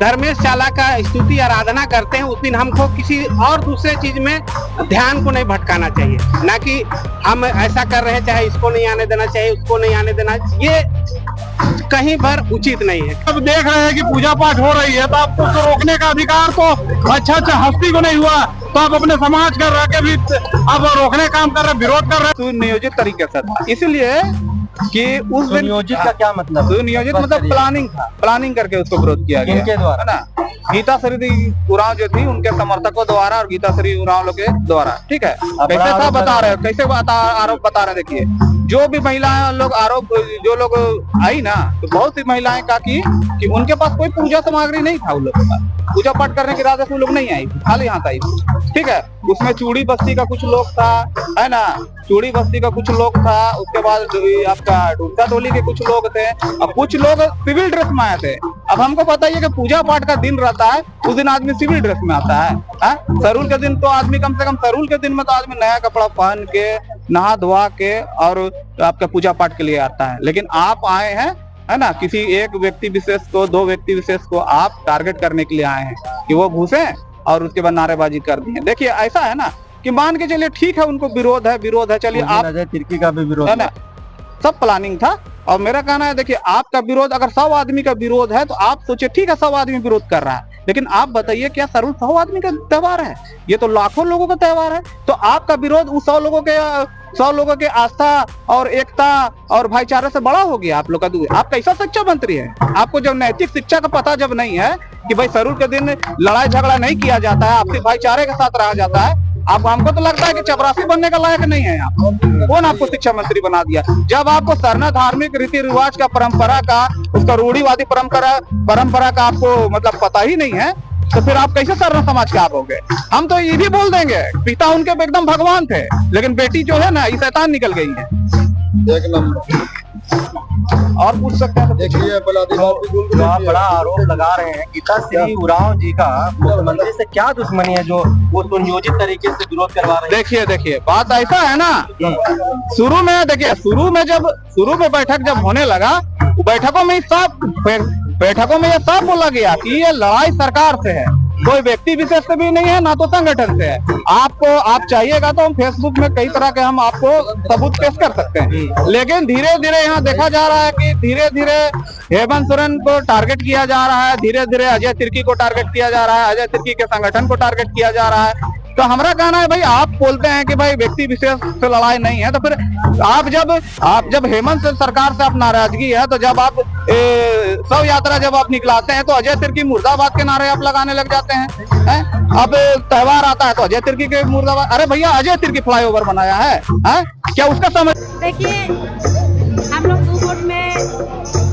धर्मेश चाला का स्तुति आराधना करते हैं, उस दिन हमको किसी और दूसरे चीज में ध्यान को नहीं भटकाना चाहिए, ना कि हम ऐसा कर रहे हैं चाहे इसको नहीं आने देना चाहिए, उसको नहीं आने देना, ये कहीं पर उचित नहीं है। अब देख रहे हैं कि पूजा पाठ हो रही है तो आपको तो रोकने का अधिकार तो अच्छा हस्ती को नहीं हुआ, तो आप अपने समाज कर रहे के भी आप रोकने काम कर रहे, विरोध कर रहे। सुनियोजित तरीके से था, इसलिए कि उस दिन सुनियोजित का क्या मतलब? सुनियोजित मतलब प्लानिंग था, प्लानिंग करके उसको विरोध किया गया। किनके द्वारा? है ना, गीता श्री उरांव जो थी उनके समर्थकों द्वारा और गीता श्री उरांव लोग के द्वारा। ठीक है, कैसे था बता रहे, कैसे आरोप बता रहे। देखिए, जो भी महिलाएं लोग आरोप, जो लोग आई ना, तो बहुत सी महिलाएं कहा कि उनके पास कोई पूजा सामग्री नहीं था, उन लोगों के पास पूजा पाठ करने के इरादे से वो लोग नहीं आई, खाली हाथ आई। ठीक है, उसमें चूड़ी बस्ती का कुछ लोग था, है ना, चूड़ी बस्ती का कुछ लोग था, उसके बाद आपका डूबता टोली के कुछ लोग थे, और कुछ लोग सिविल ड्रेस में आए थे। अब हमको बताइए कि पूजा पाठ का दिन रहता है, उस दिन आदमी सिविल ड्रेस में आता है? सरूल के दिन तो आदमी कम से कम, सरूल के दिन में तो आदमी नया कपड़ा पहन के, नहा धोआ के और आपका पूजा पाठ के लिए आता है। लेकिन आप आए हैं, है ना, किसी एक व्यक्ति विशेष को, दो व्यक्ति विशेष को आप टारगेट करने के लिए आए हैं कि वो घुसे और उसके बाद नारेबाजी कर दी है। देखिए, ऐसा है ना कि मान के चलिए ठीक है, उनको विरोध है, चलिए आप, अजय तिर्की का भी विरोध है ना, सब प्लानिंग था। और मेरा कहना है, देखिए, आपका विरोध अगर 100 आदमी का विरोध है तो आप सोचिए ठीक है 100 आदमी विरोध कर रहा है, लेकिन आप बताइए क्या सरूल 100 आदमी का त्योहार है? ये तो लाखों लोगों का त्योहार है। तो आपका विरोध उस 100 लोगों के आस्था और एकता और भाईचारे से बड़ा हो गया आप लोग का। आप कैसा शिक्षा मंत्री है? आपको जब नैतिक शिक्षा का पता जब नहीं है कि भाई सरूल के दिन लड़ाई झगड़ा नहीं किया जाता है, आपसी भाईचारे के साथ रहा जाता है, आप, हमको तो लगता है कि चपरासी बनने का लायक नहीं है आप। कौन आपको शिक्षा मंत्री बना दिया? जब आपको सरना धार्मिक रीति रिवाज का, परंपरा का, उसका रूढ़िवादी परंपरा का आपको मतलब पता ही नहीं है, तो फिर आप कैसे सरना समाज के आप हो गए? हम तो ये भी बोल देंगे, पिता उनके एकदम भगवान थे, लेकिन बेटी जो है ना, ये शैतान निकल गई है। एक नंबर और पूछ सकते हैं? देखिए, तो आप बड़ा आरोप लगा रहे हैं गीता श्री उरांव जी का मुख्यमंत्री से क्या दुश्मनी है जो वो सुनियोजित तरीके से विरोध करवा रहे हैं? देखिए बात ऐसा है ना, शुरू में देखिए, शुरू में बैठक जब होने लगा, बैठकों में ये सब बोला गया कि ये लड़ाई सरकार से है, कोई व्यक्ति विशेष से भी नहीं है, ना तो संगठन से है। आप चाहिएगा तो हम फेसबुक में कई तरह के हम आपको सबूत पेश कर सकते हैं। लेकिन धीरे धीरे यहाँ देखा जा रहा है कि धीरे धीरे हेमंत सोरेन को टारगेट किया जा रहा है, धीरे धीरे अजय तिर्की को टारगेट किया जा रहा है, अजय तिर्की के संगठन को टारगेट किया जा रहा है। तो हमारा कहना है भाई, आप बोलते हैं कि भाई व्यक्ति विशेष से लड़ाई नहीं है, तो फिर आप जब हेमंत सरकार से आप नाराजगी है, तो जब आप शव यात्रा जब आप निकलाते हैं तो अजय तिर्की मुर्दाबाद के नारे आप लगाने लग जाते हैं? अब त्योहार आता है तो अजय तिर्की के मुर्दाबाद। अरे भैया, अजय तिर्की फ्लाईओवर बनाया है? क्या उसका समझ? देखिए, हम लोग 2 वोट में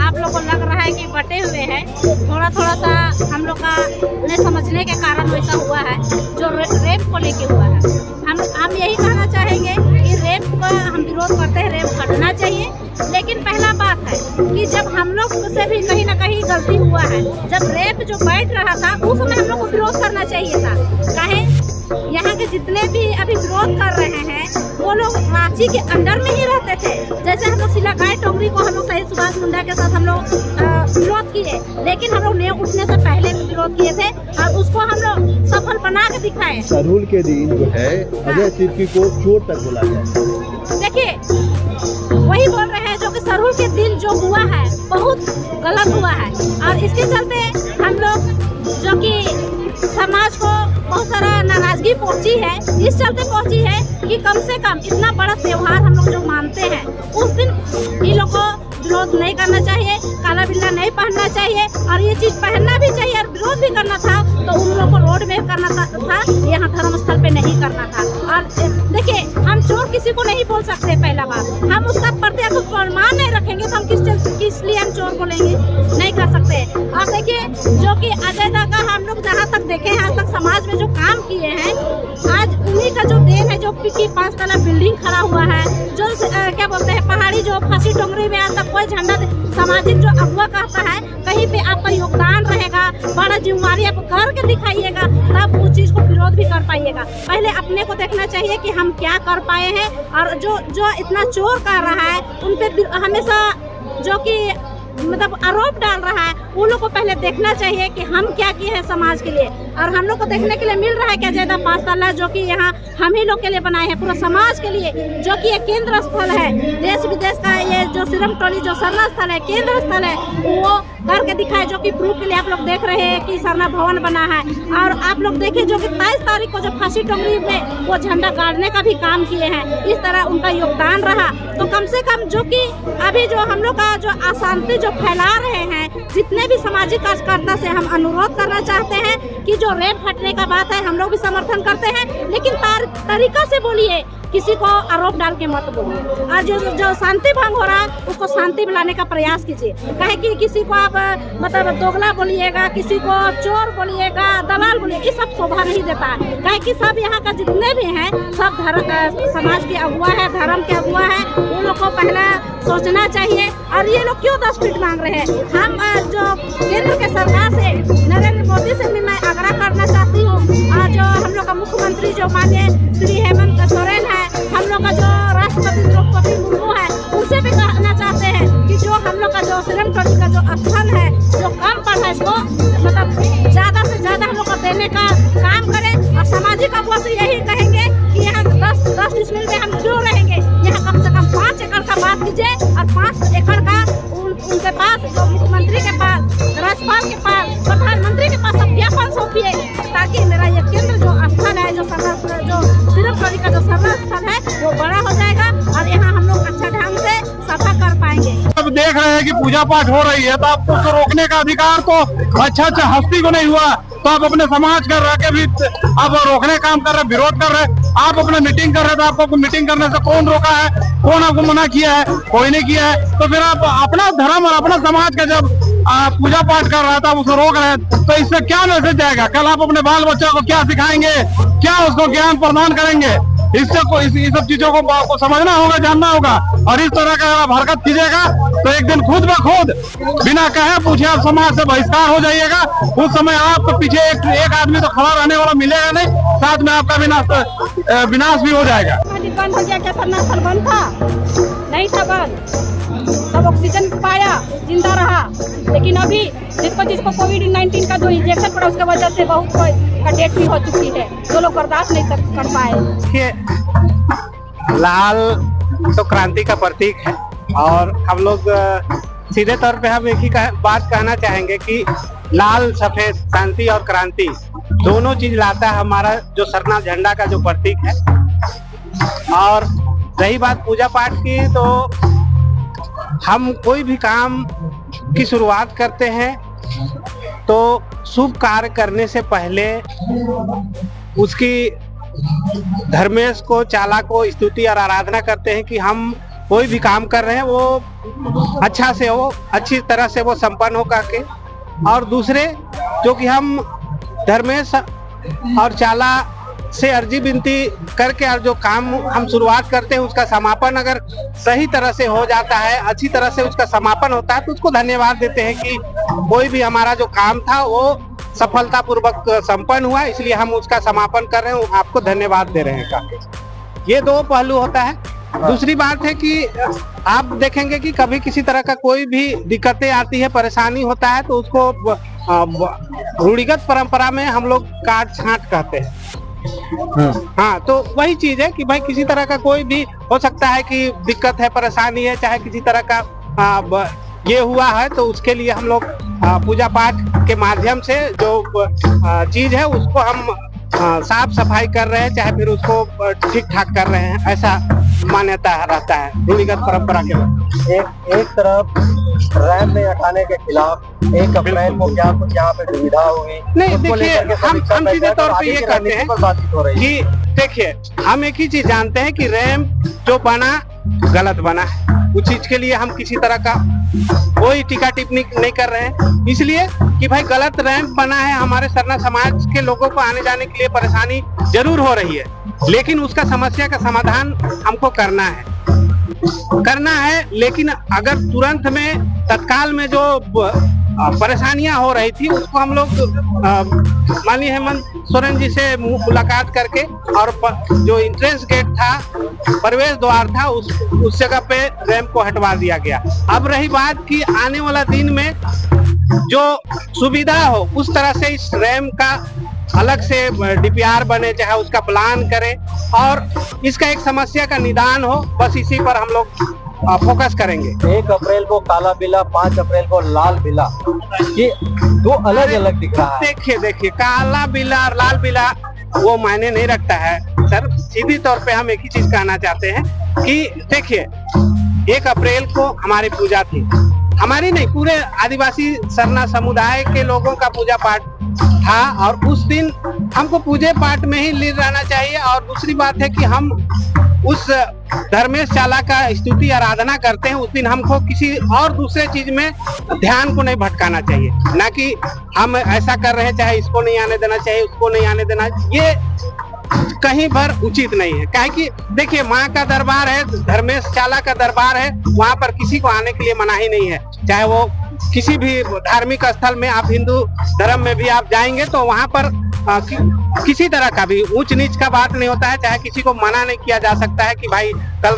आप लोग को लग रहा है कि बटे हुए हैं, थोड़ा सा हम लोग का उन्हें समझने के कारण वैसा हुआ है, जो रेप को लेके हुआ है। हम यही कहना चाहेंगे कि रेप का हम विरोध करते हैं, रेप हटना चाहिए। लेकिन पहला बात है कि जब हम लोग से भी कहीं ना कहीं गलती हुआ है, जब रेप जो बैठ रहा था उस समय हम लोग को विरोध करना चाहिए था। काहे यहाँ के जितने भी अभी विरोध कर रहे हैं वो लोग रांची के अंदर में ही रहते थे। जैसे हम लोग सिलागाय टोंगरी को हम लोग शहीद सुभाष मुंडा के साथ हम लोग विरोध किए, लेकिन हम लोग ने उठने से पहले भी विरोध किए थे और उसको हम लोग सफल बना के दिखाए। सरूल के दिन जो है अजय तिर्की को चोर तक बोला जाए। देखिए, वही बोल रहे हैं जो कि सरूल के दिन जो हुआ है बहुत गलत हुआ है, और इसके चलते हम लोग जो कि समाज को बहुत सारा नाराजगी पहुंची है, इस चलते पहुंची है कि कम से कम इतना बड़ा त्योहार हम लोग जो मानते हैं, उस दिन इन लोग को विरोध नहीं करना चाहिए, काला बिल्ला नहीं पहनना चाहिए, और ये चीज पहनना भी चाहिए और विरोध भी करना था तो उन लोगों को रोड में करना था, यहाँ धर्मस्थल पे नहीं करना था। और देखिए, हम चोर किसी को नहीं बोल सकते, पहला बात, हम उसका प्रत्यक्ष प्रमाण नहीं रखेंगे तो हम किस लिए हम चोर बोलेंगे? नहीं कर सकते। और देखिए, जो कि अजय दा का हम लोग जहाँ तक देखे हैं, आज तक समाज में जो काम किए हैं, आज उन्हीं का जो देन है, जो 5 तला बिल्डिंग खड़ा हुआ है, जो क्या बोलते हैं, पहाड़ी जो फांसी टोंगरी में आज तक कोई झंडा, सामाजिक जो अगुआ कहता है, कहीं पे आपका योगदान रहेगा, बड़ा जिम्मेवारी आप करके दिखाइएगा, तब उस चीज को विरोध भी कर पाइएगा। पहले अपने को देखना चाहिए कि हम क्या कर पाए हैं, और जो इतना चोर कर रहा है उन पे हमेशा जो कि मतलब आरोप डाल रहा है, उन लोग को पहले देखना चाहिए कि हम क्या किए हैं समाज के लिए। और हम लोग को देखने के लिए मिल रहा है क्या ज्यादा 5 ताला जो कि यहाँ हम ही लोग के लिए बनाए हैं, पूरा समाज के लिए, जो कि एक केंद्र स्थल है। देश विदेश का ये जो सिरम टोली जो सरना स्थल है, केंद्र स्थल है, वो करके दिखाए, जो कि प्रूफ के लिए आप लोग देख रहे हैं कि सरना भवन बना है। और आप लोग देखिए जो कि 23 तारीख को जो फांसी टोकरी में वो झंडा गाड़ने का भी काम किए हैं, इस तरह उनका योगदान रहा। तो कम से कम जो कि अभी जो हम लोग का जो अशांति जो फैला रहे हैं, जितने भी सामाजिक कार्यकर्ता से हम अनुरोध करना चाहते हैं कि जो रेप हटने का बात है हम लोग भी समर्थन करते हैं, लेकिन तरीका से बोलिए, किसी को आरोप डाल के मत बोलिए। और जो शांति भंग हो रहा है उसको शांति लाने का प्रयास कीजिए। कहे कि किसी को आप मतलब दोगला बोलिएगा, किसी को चोर बोलिएगा, दलाल बोलिएगा, ये सब शोभा नहीं देता है। कहे कि सब यहाँ का जितने भी हैं सब समाज के अगुआ है, धर्म के अगुआ है, उन लोग को पहले सोचना चाहिए। और ये लोग क्यों 10 फीट मांग रहे हैं? हम जो केंद्र के सरकार से, नरेंद्र मोदी से भी मैं आग्रह करना चाहती हूँ, जो हम लोग का मुख्यमंत्री जो माननीय श्री हेमंत सोरेन है, हम लोग का जो राष्ट्रपति द्रौपदी मुर्मू है, उनसे भी कहना चाहते हैं कि जो हम लोग का जो सिरम टोली का जो स्थल है, जो कम पड़ है, इसको मतलब ज्यादा से ज्यादा हम लोग को देने का काम करें। और सामाजिक अगुआ से यही कहेंगे कि यहाँ 10 डिसमिल में हम क्यों रहेंगे, यहाँ कम से कम 5 एकड़ का बात कीजिए। और 5 एकड़ का उनके पास, जो मुख्यमंत्री के पास, राज्यपाल के पास, प्रधानमंत्री के पास सब ज्ञापन सौंपिए, ताकि मेरा ये केंद्र जो स्थल है, जो सिरम टोली का जो सरना स्थल है, वो बड़ा हो जाएगा और यहाँ हम लोग अच्छा ढंग से सफा कर पाएंगे। अब देख रहे हैं कि पूजा पाठ हो रही है, तो आपको उसको रोकने का अधिकार तो अच्छा हस्ती को नहीं हुआ, तो आप अपने समाज कर रह के भी आप रोकने काम कर रहे, विरोध कर रहे। आप अपने मीटिंग कर रहे थे, आपको मीटिंग करने से कौन रोका है? कौन आपको मना किया है? कोई नहीं किया है। तो फिर आप अपना धर्म और अपना समाज का जब पूजा पाठ कर रहा था उसको रोक रहे हैं, तो इससे क्या मैसेज जाएगा? कल आप अपने बाल बच्चों को क्या सिखाएंगे, क्या उसको ज्ञान प्रदान करेंगे? इससे को इस सब चीजों को समझना होगा, जानना होगा। और इस तरह का आप हरकत कीजिएगा तो एक दिन खुद ब खुद बिना कहे पूछे आप समाज से बहिष्कार हो जाइएगा। उस समय आपको पीछे एक आदमी तो खड़ा रहने वाला मिलेगा नहीं, साथ में आपका विनाश भी हो जाएगा। बंद हो गया क्या? सरना स्थल बंद था? नहीं था बंद, सब ऑक्सीजन पाया, जिंदा रहा। लेकिन अभी जिसको कोविड-19 का जो इंजेक्शन पड़ा उसके वजह से बहुत का डेथ भी हो चुकी है, जो लोग बर्दाश्त नहीं कर पाए। देखिए, लाल तो क्रांति का प्रतीक है और हम लोग सीधे तौर पे हम एक ही बात कहना चाहेंगे कि लाल सफेद, शांति और क्रांति दोनों चीज लाता है हमारा जो सरना झंडा का जो प्रतीक है। और रही बात पूजा पाठ की, तो हम कोई भी काम की शुरुआत करते हैं तो शुभ कार्य करने से पहले उसकी धर्मेश को, चाला को स्तुति और आराधना करते हैं कि हम कोई भी काम कर रहे हैं वो अच्छा से हो, अच्छी तरह से वो संपन्न हो करके। और दूसरे जो कि हम धर्मेश और चाला से अर्जी विनती करके और जो काम हम शुरुआत करते हैं उसका समापन अगर सही तरह से हो जाता है, अच्छी तरह से उसका समापन होता है, तो उसको धन्यवाद देते हैं कि कोई भी हमारा जो काम था वो सफलतापूर्वक संपन्न हुआ, इसलिए हम उसका समापन कर रहे हैं, आपको धन्यवाद दे रहे हैं काफी। ये 2 पहलू होता है। दूसरी बात है कि आप देखेंगे कि कभी किसी तरह का कोई भी दिक्कतें आती है, परेशानी होता है, तो उसको रूढ़िगत परंपरा में हम लोग काट छांट कहते हैं। हाँ, तो वही चीज है कि भाई किसी तरह का कोई भी हो सकता है कि दिक्कत है, परेशानी है, चाहे किसी तरह का ये हुआ है, तो उसके लिए हम लोग पूजा पाठ के माध्यम से जो चीज है उसको हम साफ सफाई कर रहे हैं, चाहे फिर उसको ठीक ठाक कर रहे हैं, ऐसा मान्यता रहता है रूढ़िगत परंपरा के। एक तरफ रैम में हटाने के खिलाफ 1 अप्रैल को क्या कुछ यहाँ पे दुविधा हुई? नहीं, देखिए, हम सीधे तौर पे ये कहते हैं कि देखिए, हम एक ही चीज जानते हैं कि रैम जो बना गलत बना है, उस चीज के लिए हम किसी तरह का कोई टीका टिप्पणी नहीं कर रहे हैं, इसलिए कि भाई गलत रैंप बना है, हमारे सरना समाज के लोगों को आने जाने के लिए परेशानी जरूर हो रही है, लेकिन उसका समस्या का समाधान हमको करना है। लेकिन अगर तुरंत में तत्काल में जो परेशानियां हो रही थी उसको हम लोग माननीय हेमंत सोरेन जी से मुलाकात करके और जो एंट्रेंस गेट था, प्रवेश द्वार था, उस जगह पे रैंप को हटवा दिया गया। अब रही बात कि आने वाला दिन में जो सुविधा हो उस तरह से इस रैंप का अलग से डीपीआर बने, चाहे उसका प्लान करें और इसका एक समस्या का निदान हो, बस इसी पर हम लोग फोकस करेंगे। 1 अप्रैल को काला बिला, 5 अप्रैल को लाल बिला, ये दो अलग अलग दिख रहा है। देखिए काला बिला और लाल बिला वो मायने नहीं रखता है सर। सीधी तौर पे हम एक ही चीज कहना चाहते हैं कि देखिए 1 अप्रैल को हमारी पूजा थी, हमारी नहीं पूरे आदिवासी सरना समुदाय के लोगों का पूजा पाठ था और उस दिन हमको पूजे पाठ में ही लीन रहना चाहिए। और दूसरी बात है कि हम उस धर्मेश चाला का स्तुति आराधना करते हैं, उस दिन हमको किसी और दूसरे चीज में ध्यान को नहीं भटकाना चाहिए, ना कि हम ऐसा कर रहे हैं चाहे इसको नहीं आने देना चाहिए, उसको नहीं आने देना, ये कहीं पर उचित नहीं है। काहे कि देखिए माँ का दरबार है, धर्मेश चाला का दरबार है, वहाँ पर किसी को आने के लिए मनाही नहीं है। चाहे वो किसी भी धार्मिक स्थल में, आप हिंदू धर्म में भी आप जाएंगे तो वहाँ पर किसी तरह का भी ऊंच नीच का बात नहीं होता है, चाहे किसी को मना नहीं किया जा सकता है कि भाई कल